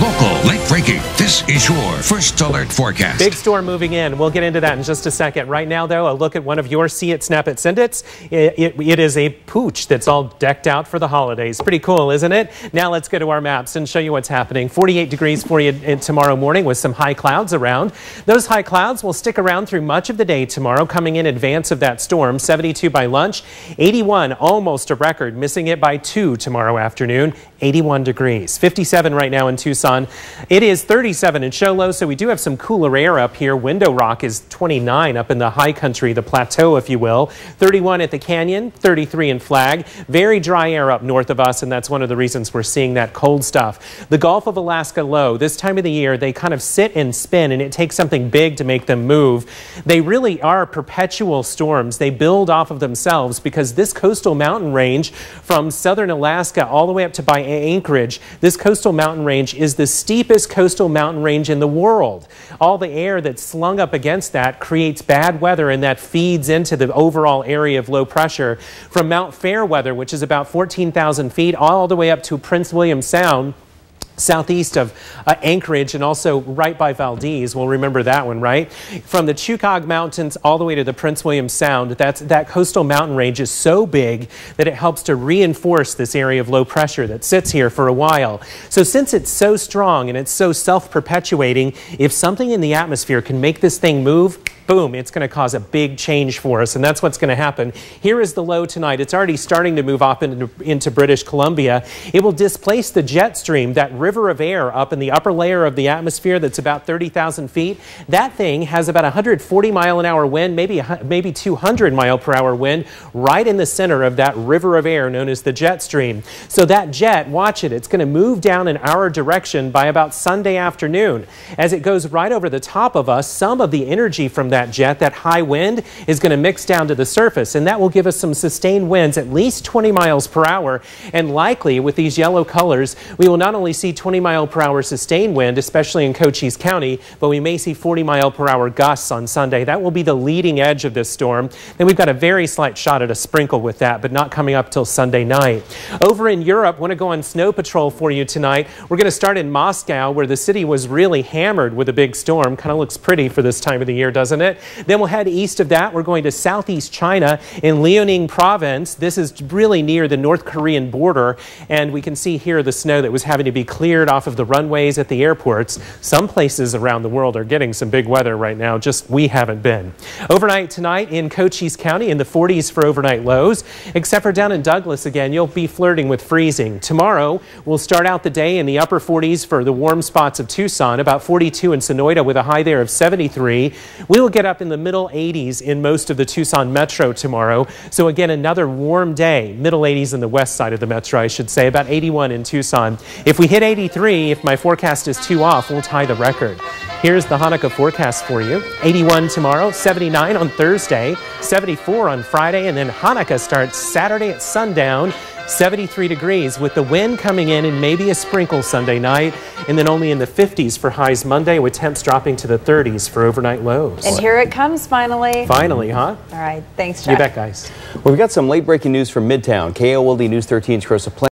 Local, late breaking. This is your first alert forecast. Big storm moving in. We'll get into that in just a second. Right now, though, a look at one of your See It, Snap It, Send It's. It is a pooch that's all decked out for the holidays. Pretty cool, isn't it? Now let's go to our maps and show you what's happening. 48 degrees for you tomorrow morning with some high clouds around. Those high clouds will stick around through much of the day tomorrow, coming in advance of that storm. 72 by lunch, 81, almost a record, missing it by 2 tomorrow afternoon. 81 degrees. 57 right now in Tucson. It is 37 in Show Low, so we do have some cooler air up here. Window Rock is 29 up in the high country, the plateau, if you will. 31 at the Canyon, 33 in Flag. Very dry air up north of us, and that's one of the reasons we're seeing that cold stuff. The Gulf of Alaska low, this time of the year, they kind of sit and spin, and it takes something big to make them move. They really are perpetual storms. They build off of themselves because this coastal mountain range from southern Alaska all the way up to by Anchorage, this coastal mountain range is the steepest coastal mountain range in the world. All the air that's slung up against that creates bad weather, and that feeds into the overall area of low pressure. From Mount Fairweather, which is about 14,000 feet, all the way up to Prince William Sound, southeast of Anchorage, and also right by Valdez. We'll remember that one, right? From the Chukog Mountains all the way to the Prince William Sound, that coastal mountain range is so big that it helps to reinforce this area of low pressure that sits here for a while. So since it's so strong and it's so self-perpetuating, if something in the atmosphere can make this thing move, boom, it's going to cause a big change for us, and that's what's going to happen. Here is the low tonight. It's already starting to move off into British Columbia. It will displace the jet stream, that river of air up in the upper layer of the atmosphere that's about 30,000 feet. That thing has about 140 mile an hour wind, maybe 200 mile per hour wind, right in the center of that river of air known as the jet stream. So that jet, watch it, it's going to move down in our direction by about Sunday afternoon. As it goes right over the top of us, some of the energy from that jet, that high wind, is going to mix down to the surface, and that will give us some sustained winds at least 20 miles per hour, and likely with these yellow colors we will not only see 20 mile per hour sustained wind, especially in Cochise County, but we may see 40 mile per hour gusts on Sunday. That will be the leading edge of this storm. Then we've got a very slight shot at a sprinkle with that, but not coming up till Sunday night. Over in Europe, want to go on snow patrol for you tonight. We're going to start in Moscow, where the city was really hammered with a big storm. Kind of looks pretty for this time of the year, doesn't it? Then we'll head east of that. We're going to southeast China in Liaoning province. This is really near the North Korean border, and we can see here the snow that was having to be cleared off of the runways at the airports. Some places around the world are getting some big weather right now, just we haven't been. Overnight tonight in Cochise County in the 40s for overnight lows, except for down in Douglas again, you'll be flirting with freezing. Tomorrow we'll start out the day in the upper 40s for the warm spots of Tucson, about 42 in Sonoyta with a high there of 73. We'll get up in the middle 80s in most of the Tucson metro tomorrow. So again, another warm day. Middle 80s in the west side of the metro, I should say. About 81 in Tucson. If we hit 83, if my forecast is too off, we'll tie the record. Here's the Hanukkah forecast for you. 81 tomorrow, 79 on Thursday, 74 on Friday, and then Hanukkah starts Saturday at sundown. 73 degrees with the wind coming in and maybe a sprinkle Sunday night, and then only in the 50s for highs Monday, with temps dropping to the 30s for overnight lows. And here it comes finally. Finally, huh? All right, thanks, Chuck. You bet, guys. Well, we've got some late breaking news from Midtown. KOLD News 13's Chris